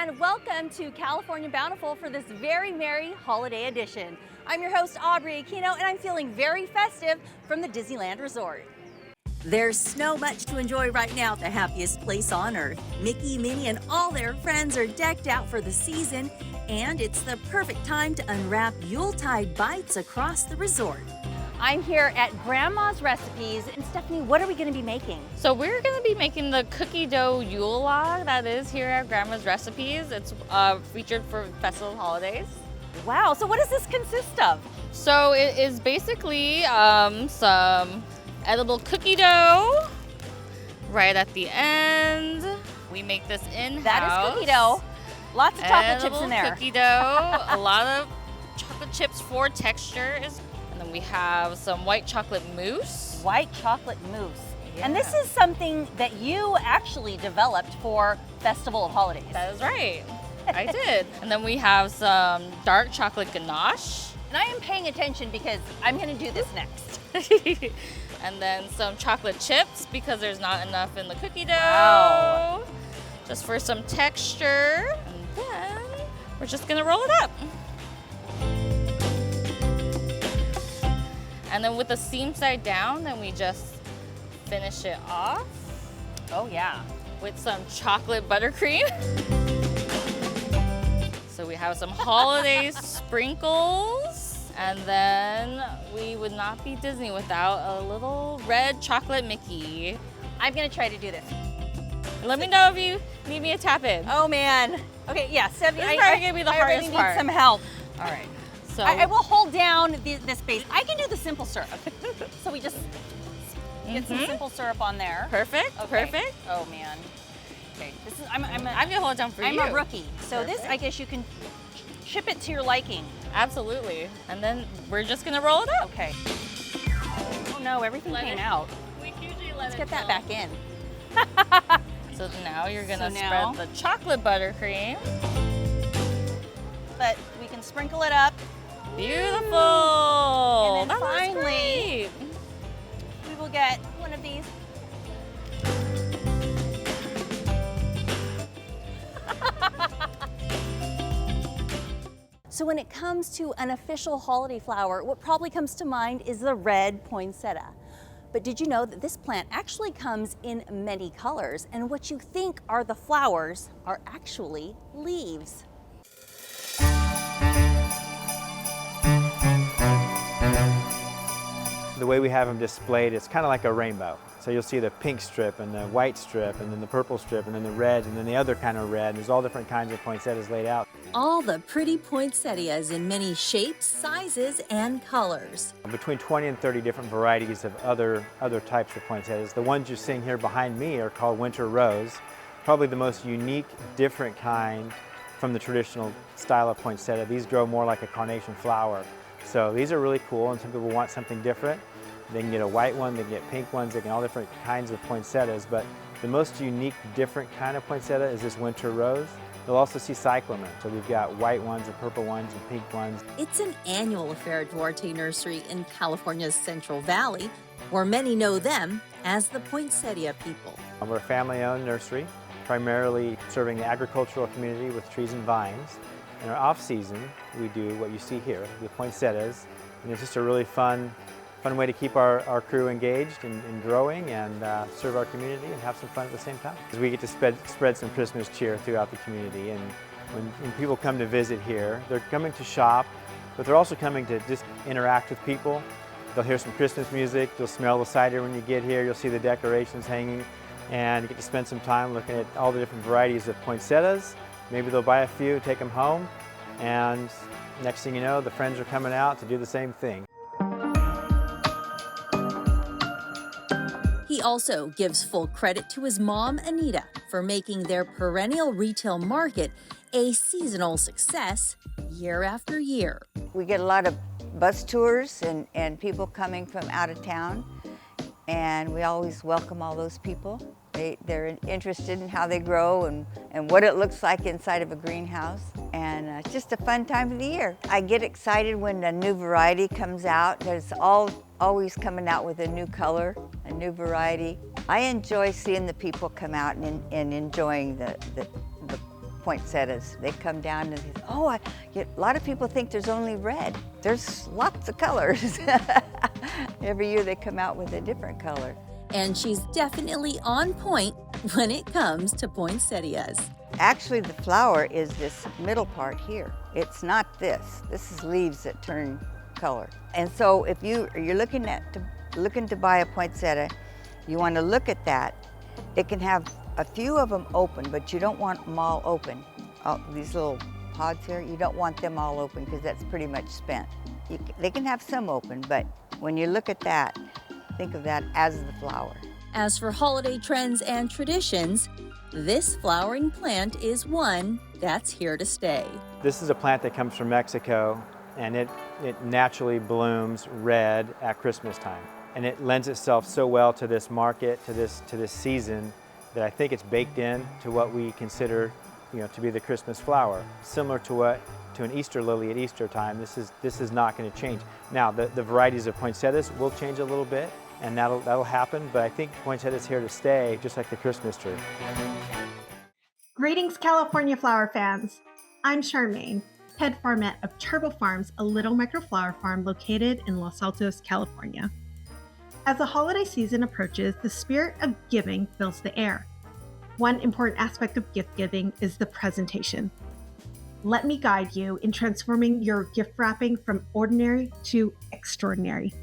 and welcome to California Bountiful for this very merry holiday edition. I'm your host, Aubrey Aquino, and I'm feeling very festive from the Disneyland Resort. There's so much to enjoy right now at the happiest place on earth. Mickey, Minnie, and all their friends are decked out for the season, and it's the perfect time to unwrap Yuletide bites across the resort. I'm here at Grandma's Recipes, and Stephanie, what are we going to be making? So we're going to be making the cookie dough yule log that is here at Grandma's Recipes. It's featured for festival holidays. Wow, so what does this consist of? So it is basically some edible cookie dough right at the end. We make this in-house. That is cookie dough. Lots of chocolate chips in there. Cookie dough, a lot of chocolate chips for textures. And then we have some white chocolate mousse. White chocolate mousse. Yeah. And this is something that you actually developed for Festival of Holidays. That is right. I did. And then we have some dark chocolate ganache. And I am paying attention because I'm going to do this next. And then some chocolate chips because there's not enough in the cookie dough. Wow. Just for some texture. And then we're just going to roll it up. And then with the seam side down, then we just finish it off. Oh yeah. With some chocolate buttercream. So we have some holiday sprinkles. And then we would not be Disney without a little red chocolate Mickey. I'm gonna try to do this. Let me know if you need me to tap in. Oh man. Okay, yeah, Stephanie, This is probably gonna be the I hardest really part. need some help. All right. So I will hold down this base. I can do the simple syrup. So we just get some simple syrup on there. Perfect, Okay. perfect. Oh man. Okay, this is I'm gonna hold it down for you. I'm a rookie, so Perfect. this I guess you can chip it to your liking. Absolutely. And then we're just gonna roll it up. Okay. Oh no, everything came out. We usually let Let's get that back in. So now you're gonna So now- spread the chocolate buttercream. But we can sprinkle it up. Beautiful. And then That looks finally- great. We will get one of these. So when it comes to an official holiday flower, what probably comes to mind is the red poinsettia. But did you know that this plant actually comes in many colors, and what you think are the flowers are actually leaves? The way we have them displayed, it's kind of like a rainbow. So you'll see the pink strip and the white strip and then the purple strip and then the red and then the other kind of red. There's all different kinds of poinsettias laid out. All the pretty poinsettias in many shapes, sizes, and colors. Between 20 and 30 different varieties of other types of poinsettias. The ones you're seeing here behind me are called winter rose. Probably the most unique, different kind from the traditional style of poinsettia. These grow more like a carnation flower. So these are really cool, and some people want something different. They can get a white one, they can get pink ones, they can all different kinds of poinsettias, but the most unique, different kind of poinsettia is this winter rose. You'll also see cyclamen, so we've got white ones and purple ones and pink ones. It's an annual affair at Duarte Nursery in California's Central Valley, where many know them as the poinsettia people. We're a family-owned nursery, primarily serving the agricultural community with trees and vines. In our off-season, we do what you see here, the poinsettias, and it's just a really fun way to keep our crew engaged and growing and serve our community and have some fun at the same time. We get to spread some Christmas cheer throughout the community, and when people come to visit here, they're coming to shop, but they're also coming to just interact with people. They'll hear some Christmas music, you'll smell the cider when you get here, you'll see the decorations hanging, and you get to spend some time looking at all the different varieties of poinsettias. Maybe they'll buy a few, take them home, and next thing you know, the friends are coming out to do the same thing. He also gives full credit to his mom, Anita, for making their perennial retail market a seasonal success year after year. We get a lot of bus tours and people coming from out of town, and we always welcome all those people. They're interested in how they grow and what it looks like inside of a greenhouse, and it's just a fun time of the year. I get excited when a new variety comes out. There's always coming out with a new color, a new variety. I enjoy seeing the people come out and enjoying the poinsettias. They come down and they say, oh, a lot of people think there's only red. There's lots of colors. Every year they come out with a different color. And she's definitely on point when it comes to poinsettias. Actually, the flower is this middle part here. It's not this. This is leaves that turn color. And so if you're looking to buy a poinsettia, you want to look at that. It can have a few of them open, but you don't want them all open. These little pods here, you don't want them all open because that's pretty much spent. They can have some open, but when you look at that, think of that as the flower. As for holiday trends and traditions, this flowering plant is one that's here to stay. This is a plant that comes from Mexico, and it naturally blooms red at Christmas time. And it lends itself so well to this market, to this season, that I think it's baked in to what we consider, to be the Christmas flower. Similar to an Easter lily at Easter time, this is not going to change. Now, the varieties of poinsettias will change a little bit, and that'll happen, but I think poinsettia's here to stay, just like the Christmas tree. Greetings, California flower fans. I'm Charmaine, head farmette of Turbo Farms, a little microflower farm located in Los Altos, California. As the holiday season approaches, the spirit of giving fills the air. One important aspect of gift giving is the presentation. Let me guide you in transforming your gift wrapping from ordinary to extraordinary,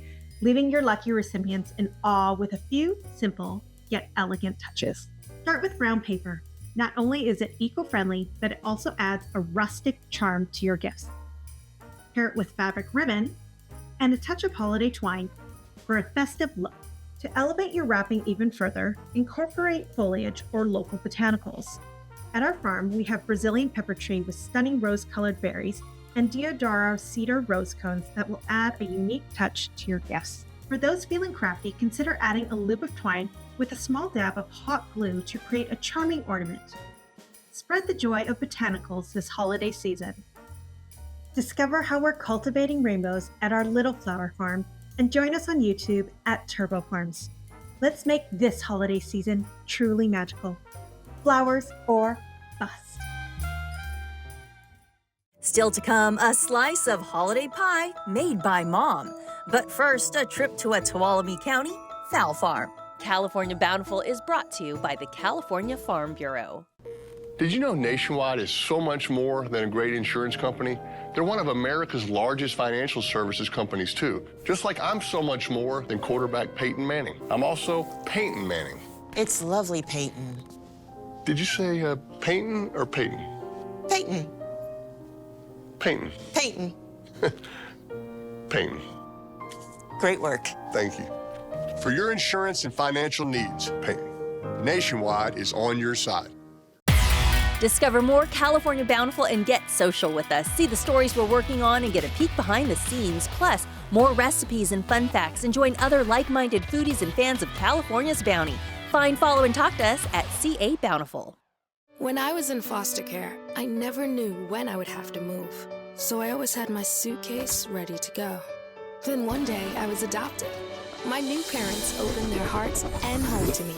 leaving your lucky recipients in awe with a few simple yet elegant touches. Start with brown paper. Not only is it eco-friendly, but it also adds a rustic charm to your gifts. Pair it with fabric ribbon and a touch of holiday twine for a festive look. To elevate your wrapping even further, incorporate foliage or local botanicals. At our farm, we have Brazilian pepper tree with stunning rose-colored berries and Deodoro cedar rose cones that will add a unique touch to your gifts. For those feeling crafty, consider adding a loop of twine with a small dab of hot glue to create a charming ornament. Spread the joy of botanicals this holiday season. Discover how we're cultivating rainbows at our little flower farm and join us on YouTube at Turbo Farms. Let's make this holiday season truly magical. Flowers or bust. Still to come, a slice of holiday pie made by Mom. But first, a trip to a Tuolumne County fowl farm. California Bountiful is brought to you by the California Farm Bureau. Did you know Nationwide is so much more than a great insurance company? They're one of America's largest financial services companies, too. Just like I'm so much more than quarterback Peyton Manning. I'm also Peyton Manning. It's lovely, Peyton. Did you say Peyton or Peyton? Peyton. Peyton. Peyton. Peyton. Great work. Thank you. For your insurance and financial needs, Peyton, Nationwide is on your side. Discover more California Bountiful and get social with us. See the stories we're working on and get a peek behind the scenes. Plus, more recipes and fun facts, and join other like-minded foodies and fans of California's bounty. Find, follow, and talk to us at CA Bountiful. When I was in foster care, I never knew when I would have to move. So I always had my suitcase ready to go. Then one day, I was adopted. My new parents opened their hearts and home to me.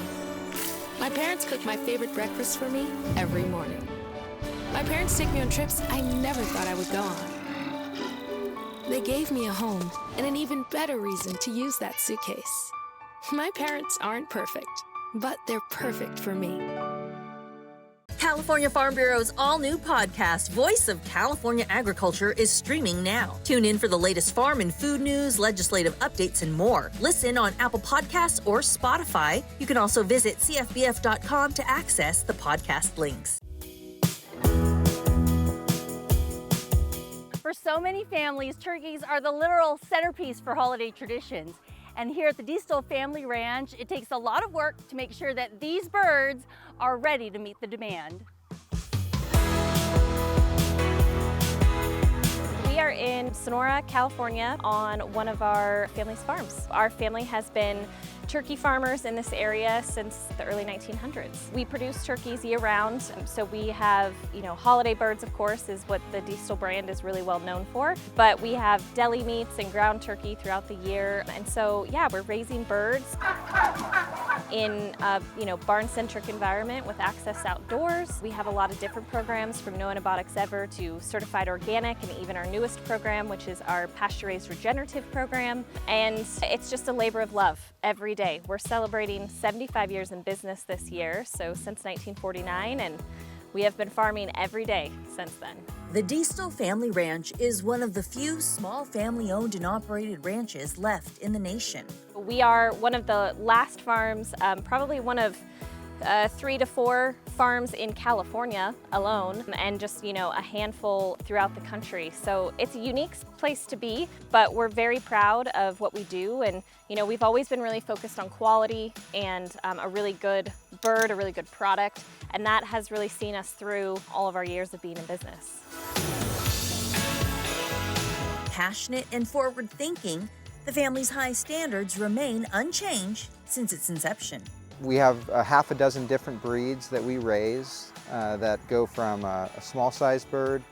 My parents cook my favorite breakfast for me every morning. My parents take me on trips I never thought I would go on. They gave me a home and an even better reason to use that suitcase. My parents aren't perfect, but they're perfect for me. California Farm Bureau's all-new podcast, Voice of California Agriculture, is streaming now. Tune in for the latest farm and food news, legislative updates, and more. Listen on Apple Podcasts or Spotify. You can also visit cfbf.com to access the podcast links. For so many families, turkeys are the literal centerpiece for holiday traditions. And here at the Diestel Family Ranch, it takes a lot of work to make sure that these birds are ready to meet the demand. We are in Sonoma, California on one of our family's farms. Our family has been turkey farmers in this area since the early 1900s. We produce turkeys year-round, so we have, holiday birds, of course, is what the Diestel brand is really well known for, but we have deli meats and ground turkey throughout the year, and so, yeah, we're raising birds. in a barn-centric environment with access outdoors. We have a lot of different programs, from No Antibiotics Ever to Certified Organic, and even our newest program, which is our pasture-raised regenerative program. And it's just a labor of love every day. We're celebrating 75 years in business this year, so since 1949, and we have been farming every day since then. The Diestel Family Ranch is one of the few small family-owned and operated ranches left in the nation. We are one of the last farms, probably one of 3 to 4 farms in California alone, and just, a handful throughout the country. So it's a unique place to be, but we're very proud of what we do. And, we've always been really focused on quality and a really good bird, a really good product. And that has really seen us through all of our years of being in business. Passionate and forward-thinking, the family's high standards remain unchanged since its inception. We have a half a dozen different breeds that we raise that go from a small-sized bird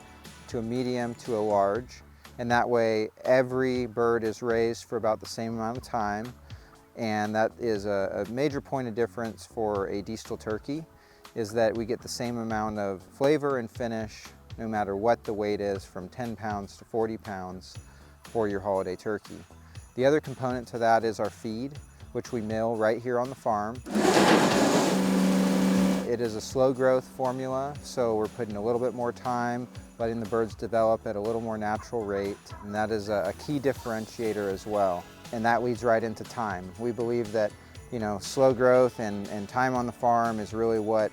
to a medium to a large. And that way every bird is raised for about the same amount of time. And that is a major point of difference for a Diestel turkey, is that we get the same amount of flavor and finish no matter what the weight is, from 10 pounds to 40 pounds for your holiday turkey. The other component to that is our feed, which we mill right here on the farm. It is a slow growth formula, so we're putting a little bit more time, letting the birds develop at a little more natural rate, and that is a key differentiator as well. And that leads right into time. We believe that, slow growth and time on the farm is really what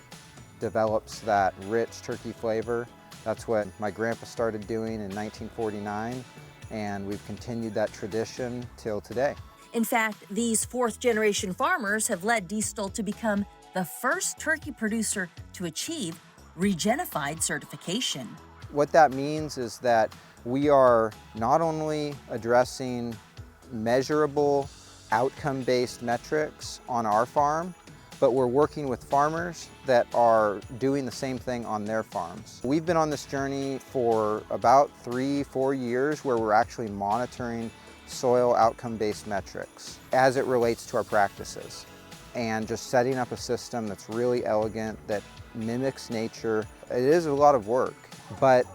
develops that rich turkey flavor. That's what my grandpa started doing in 1949, and we've continued that tradition till today. In fact, these fourth-generation farmers have led Diestel to become the first turkey producer to achieve Regenified certification. What that means is that we are not only addressing measurable, outcome-based metrics on our farm, but we're working with farmers that are doing the same thing on their farms. We've been on this journey for about 3-4 years, where we're actually monitoring soil outcome-based metrics as it relates to our practices, and just setting up a system that's really elegant, that mimics nature. It is a lot of work, but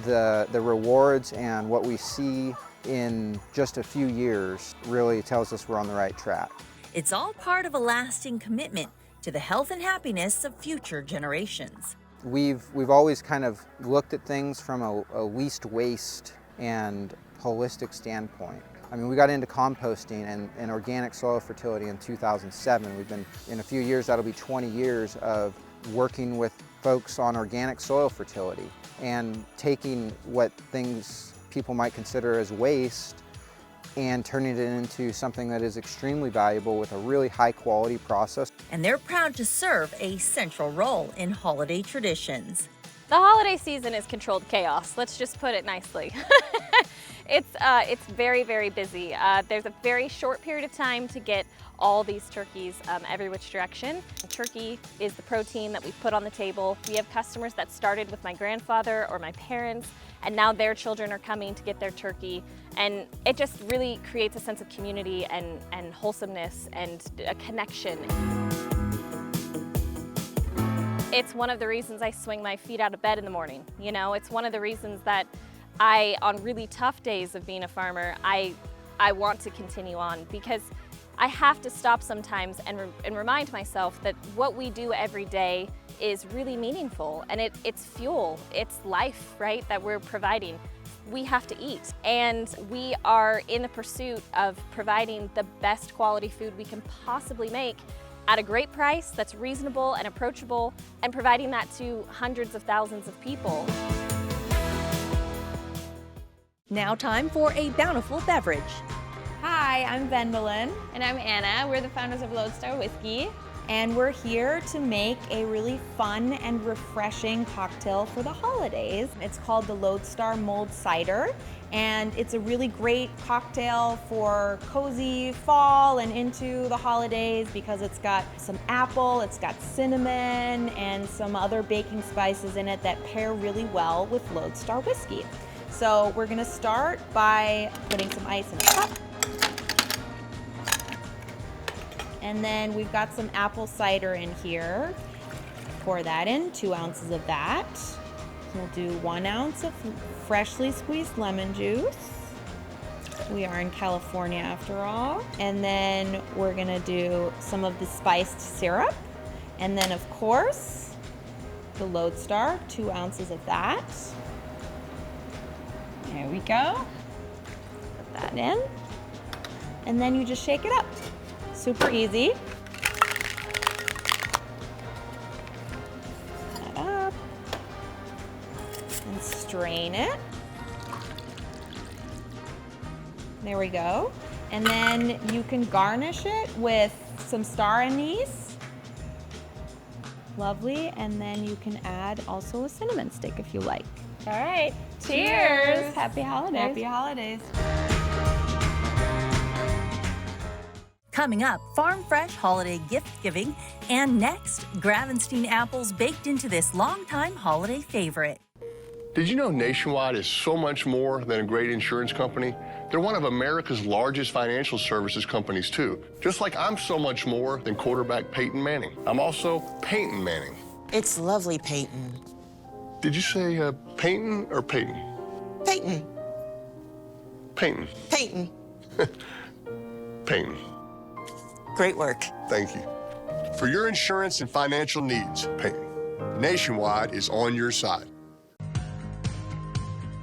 the rewards and what we see in just a few years really tells us we're on the right track. It's all part of a lasting commitment to the health and happiness of future generations. We've always kind of looked at things from a least waste and holistic standpoint. I mean, we got into composting and organic soil fertility in 2007. We've been, in a few years, that'll be 20 years of working with folks on organic soil fertility and taking what things people might consider as waste and turning it into something that is extremely valuable with a really high quality process. And they're proud to serve a central role in holiday traditions. The holiday season is controlled chaos, let's just put it nicely. It's very, very busy. There's a very short period of time to get all these turkeys every which direction. Turkey is the protein that we put on the table. We have customers that started with my grandfather or my parents, and now their children are coming to get their turkey. And it just really creates a sense of community and wholesomeness and a connection. It's one of the reasons I swing my feet out of bed in the morning. It's one of the reasons that on really tough days of being a farmer, I want to continue on, because I have to stop sometimes and remind myself that what we do every day is really meaningful, and it's fuel, it's life, right, that we're providing. We have to eat, and we are in the pursuit of providing the best quality food we can possibly make at a great price that's reasonable and approachable, and providing that to hundreds of thousands of people. Now time for a Bountiful beverage. Hi, I'm Vendolyn. And I'm Anna. We're the founders of Lodestar Whiskey. And we're here to make a really fun and refreshing cocktail for the holidays. It's called the Lodestar Mulled Cider, and it's a really great cocktail for cozy fall and into the holidays because it's got some apple, it's got cinnamon, and some other baking spices in it that pair really well with Lodestar Whiskey. So we're gonna start by putting some ice in a cup. And then we've got some apple cider in here. Pour that in, 2 ounces of that. We'll do 1 ounce of freshly squeezed lemon juice. We are in California after all. And then we're gonna do some of the spiced syrup. And then of course, the Lodestar, 2 ounces of that. There we go. Put that in. And then you just shake it up. Super easy. Put that up. And strain it. There we go. And then you can garnish it with some star anise. Lovely. And then you can add also a cinnamon stick if you like. All right. Cheers. Happy holidays. Happy holidays. Coming up, farm fresh holiday gift giving, and next, Gravenstein apples baked into this longtime holiday favorite. Did you know Nationwide is so much more than a great insurance company? They're one of America's largest financial services companies too. Just like I'm so much more than quarterback Peyton Manning. I'm also Peyton Manning. It's lovely, Peyton. Did you say Peyton or Peyton? Peyton. Peyton. Peyton. Peyton. Great work. Thank you. For your insurance and financial needs, Peyton, Nationwide is on your side.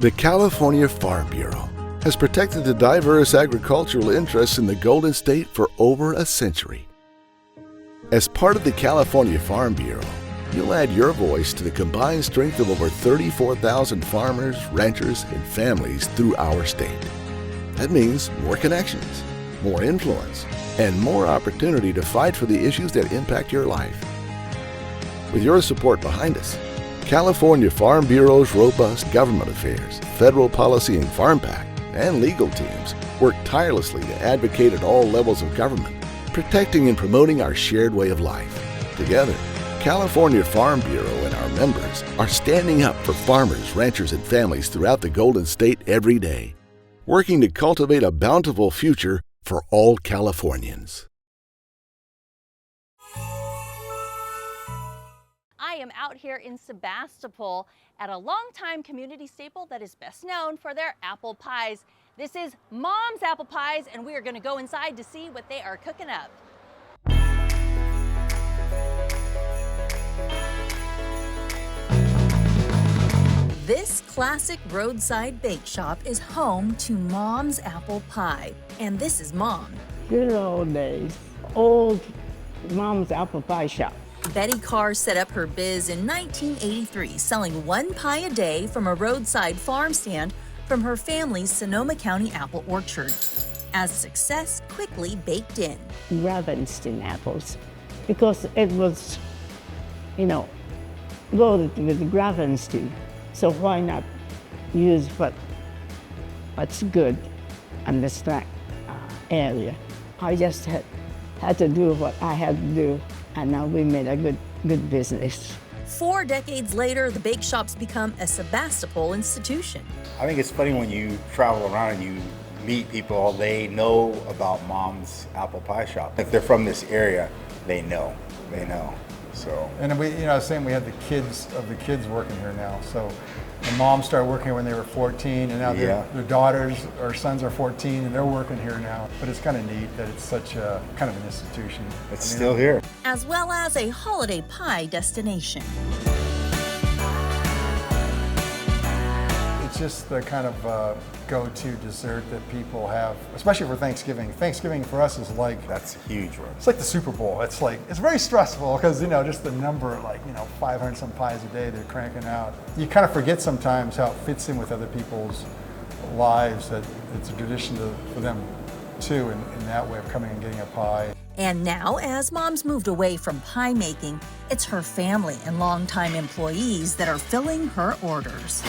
The California Farm Bureau has protected the diverse agricultural interests in the Golden State for over a century. As part of the California Farm Bureau, you'll add your voice to the combined strength of over 34,000 farmers, ranchers, and families through our state. That means more connections, more influence, and more opportunity to fight for the issues that impact your life. With your support behind us, California Farm Bureau's robust government affairs, federal policy and farm PAC, and legal teams work tirelessly to advocate at all levels of government, protecting and promoting our shared way of life. Together, California Farm Bureau and our members are standing up for farmers, ranchers, and families throughout the Golden State every day, working to cultivate a bountiful future for all Californians. I am out here in Sebastopol at a longtime community staple that is best known for their apple pies. This is Mom's Apple Pies, and we are going to go inside to see what they are cooking up. This classic roadside bake shop is home to Mom's Apple Pie, and this is Mom. Good old days. Old Mom's Apple Pie shop. Betty Carr set up her biz in 1983, selling 1 pie a day from a roadside farm stand from her family's Sonoma County apple orchard. As success quickly baked in. Gravenstein apples, because it was, loaded with Gravenstein. So why not use what's good in this area? I just had to do what I had to do, and now we made a good business. 4 decades later, the bake shop's become a Sebastopol institution. I think it's funny when you travel around and you meet people, they know about Mom's Apple Pie Shop. If they're from this area, they know. So. And we, same, we had the kids working here now. So the moms started working here when they were 14, and now their daughters or sons are 14, and they're working here now. But it's kind of neat that it's such a kind of an institution. It's still here. As well as a holiday pie destination. It's just the kind of go-to dessert that people have, especially for Thanksgiving. Thanksgiving for us is like... That's a huge one. It's like the Super Bowl. It's very stressful because, just the number, 500 some pies a day they're cranking out. You kind of forget sometimes how it fits in with other people's lives, that it's a tradition for them too, in that way of coming and getting a pie. And now, as Mom's moved away from pie making, it's her family and longtime employees that are filling her orders.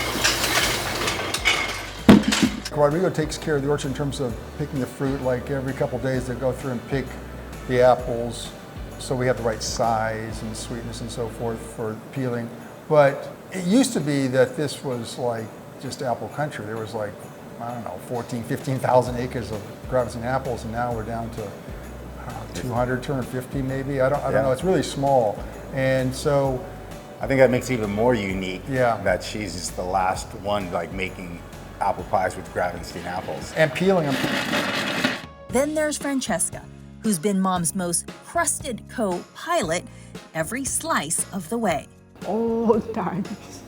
Rodrigo takes care of the orchard in terms of picking the fruit. Like every couple days they go through and pick the apples so we have the right size and sweetness and so forth for peeling. But it used to be that this was like just apple country. There was 14, 15,000 acres of Gravenstein apples, and now we're down to 200, 250 maybe. I don't know. It's really small. And so I think that makes it even more unique. Yeah. That she's just the last one like making apple pies with Gravenstein apples. And peeling them. Then there's Francesca, who's been Mom's most crusted co-pilot every slice of the way. Old times.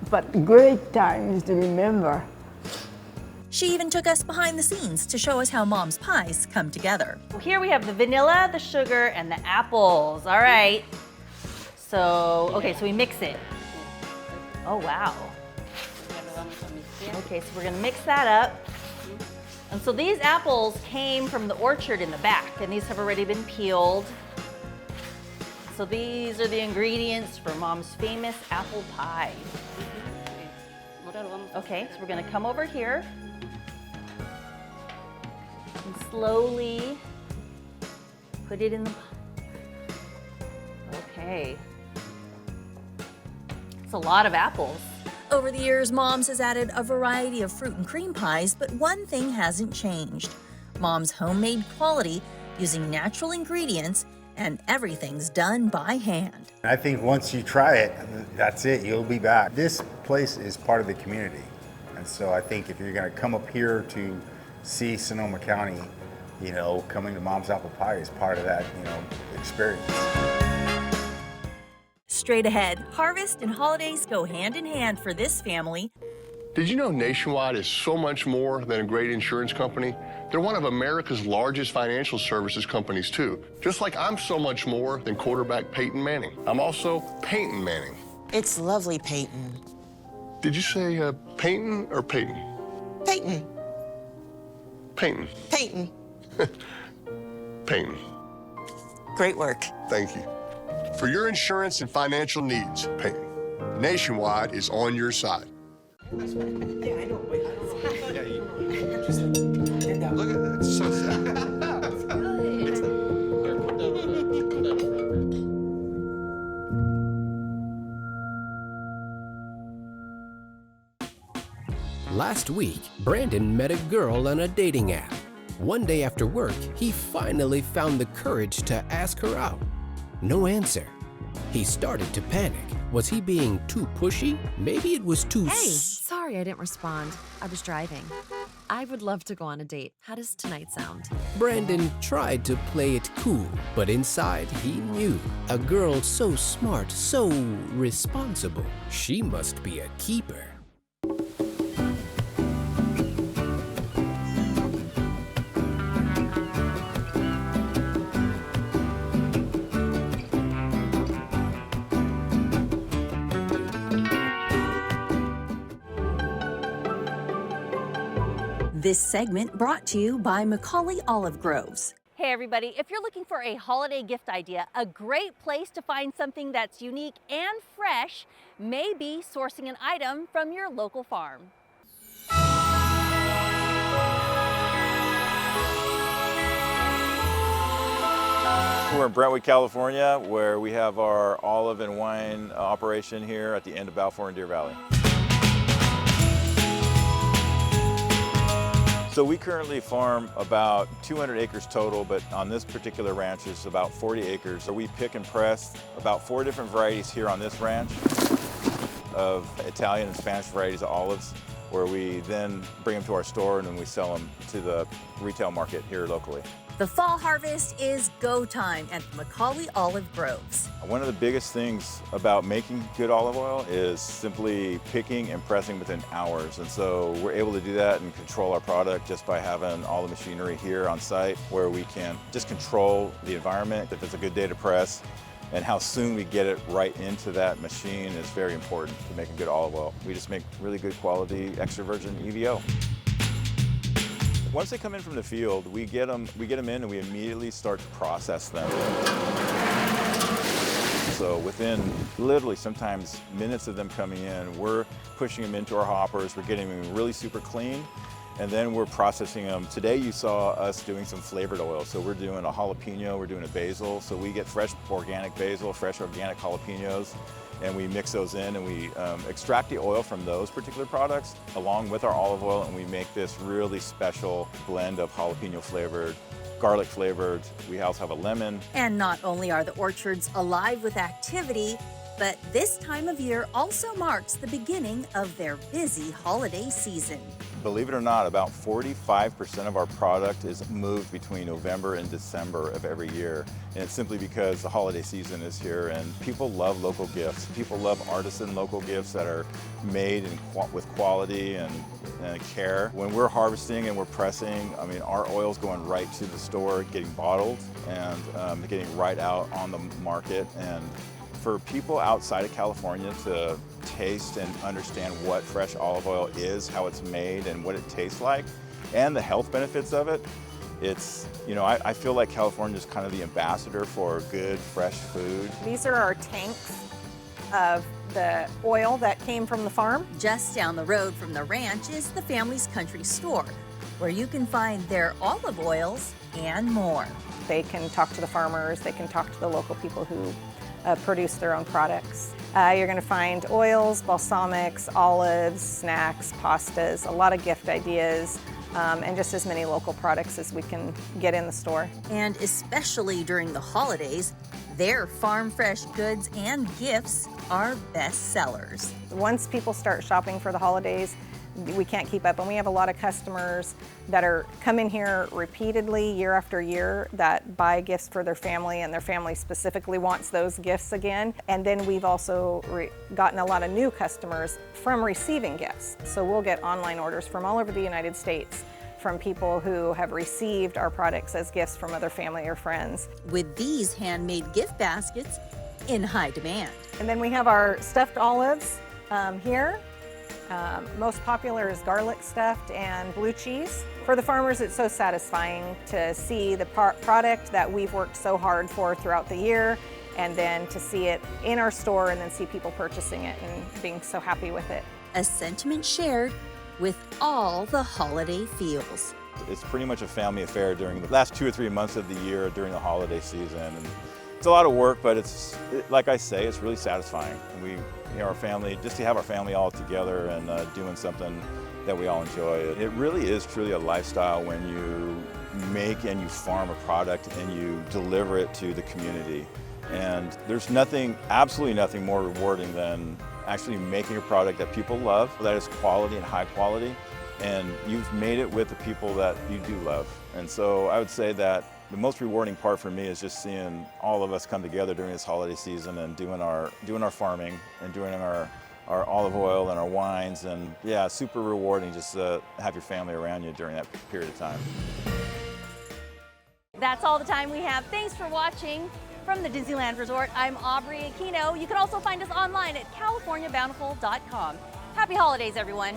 But great times to remember. She even took us behind the scenes to show us how Mom's pies come together. Here we have the vanilla, the sugar, and the apples. All right. So, okay, so we mix it. Oh, wow. Okay, so we're gonna mix that up. And so these apples came from the orchard in the back, and these have already been peeled. So these are the ingredients for Mom's famous apple pie. Okay, so we're gonna come over here and slowly put it in the pie. Okay. It's a lot of apples. Over the years, Mom's has added a variety of fruit and cream pies, but one thing hasn't changed. Mom's homemade quality using natural ingredients, and everything's done by hand. I think once you try it, that's it, you'll be back. This place is part of the community. And so I think if you're gonna come up here to see Sonoma County, you know, coming to Mom's Apple Pie is part of that, you know, experience. Straight ahead, harvest and holidays go hand in hand for this family. Did you know Nationwide is so much more than a great insurance company? They're one of America's largest financial services companies too. Just like I'm so much more than quarterback Peyton Manning. I'm also Peyton Manning. It's lovely, Peyton. Did you say Peyton or Peyton? Peyton. Peyton. Peyton. Peyton. Great work. Thank you. For your insurance and financial needs, Peyton, Nationwide is on your side. Yeah, I know. Wait, I don't know. Yeah, you just did that. Look at that. It's so sad. It's here, put that over there. Last week, Brandon met a girl on a dating app. One day after work, he finally found the courage to ask her out. No answer. He started to panic. Was he being too pushy? Maybe it was too... Hey, sorry I didn't respond. I was driving. I would love to go on a date. How does tonight sound? Brandon tried to play it cool, but inside he knew. A girl so smart, so responsible. She must be a keeper. This segment brought to you by McCauley Olive Groves. Hey everybody, if you're looking for a holiday gift idea, a great place to find something that's unique and fresh may be sourcing an item from your local farm. We're in Brentwood, California, where we have our olive and wine operation here at the end of Balfour and Deer Valley. So we currently farm about 200 acres total, but on this particular ranch is about 40 acres. So we pick and press about 4 different varieties here on this ranch of Italian and Spanish varieties of olives, where we then bring them to our store and then we sell them to the retail market here locally. The fall harvest is go time at McCauley Olive Groves. One of the biggest things about making good olive oil is simply picking and pressing within hours. And so we're able to do that and control our product just by having all the machinery here on site, where we can just control the environment. If it's a good day to press, and how soon we get it right into that machine is very important to making good olive oil. We just make really good quality extra virgin EVO. Once they come in from the field, we get them in and we immediately start to process them. So within literally sometimes minutes of them coming in, we're pushing them into our hoppers, we're getting them really super clean, and then we're processing them. Today you saw us doing some flavored oil. So we're doing a jalapeno, we're doing a basil. So we get fresh organic basil, fresh organic jalapenos, and we mix those in, and we extract the oil from those particular products along with our olive oil, and we make this really special blend of jalapeno flavored, garlic flavored. We also have a lemon. And not only are the orchards alive with activity, but this time of year also marks the beginning of their busy holiday season. Believe it or not, about 45% of our product is moved between November and December of every year. And it's simply because the holiday season is here and people love local gifts. People love artisan local gifts that are made with quality and care. When we're harvesting and we're pressing, I mean, our oil's going right to the store, getting bottled and getting right out on the market. And for people outside of California to taste and understand what fresh olive oil is, how it's made, and what it tastes like, and the health benefits of it, it's, you know, I feel like California is kind of the ambassador for good, fresh food. These are our tanks of the oil that came from the farm. Just down the road from the ranch is the family's country store, where you can find their olive oils and more. They can talk to the farmers, they can talk to the local people who produce their own products. You're going to find oils, balsamics, olives, snacks, pastas, a lot of gift ideas, and just as many local products as we can get in the store. And especially during the holidays, their farm fresh goods and gifts are best sellers. Once people start shopping for the holidays, we can't keep up, and we have a lot of customers that come in here repeatedly year after year that buy gifts for their family, and their family specifically wants those gifts again. And then we've also gotten a lot of new customers from receiving gifts. So we'll get online orders from all over the United States from people who have received our products as gifts from other family or friends. With these handmade gift baskets in high demand. And then we have our stuffed olives here. Most popular is garlic stuffed and blue cheese. For the farmers, it's so satisfying to see the product that we've worked so hard for throughout the year, and then to see it in our store and then see people purchasing it and being so happy with it. A sentiment shared with all the holiday feels. It's pretty much a family affair during the last 2 or 3 months of the year during the holiday season. And it's a lot of work, but like I say, it's really satisfying. And we, you know, our family, just to have our family all together and doing something that we all enjoy. It really is truly a lifestyle when you make and you farm a product and you deliver it to the community. And there's nothing, absolutely nothing more rewarding than actually making a product that people love, that is quality and high quality, and you've made it with the people that you do love. And so I would say that the most rewarding part for me is just seeing all of us come together during this holiday season and doing our farming and doing our olive oil and our wines, and yeah, super rewarding just to have your family around you during that period of time. That's all the time we have. Thanks for watching. From the Disneyland Resort, I'm Aubrey Aquino. You can also find us online at CaliforniaBountiful.com. Happy holidays, everyone.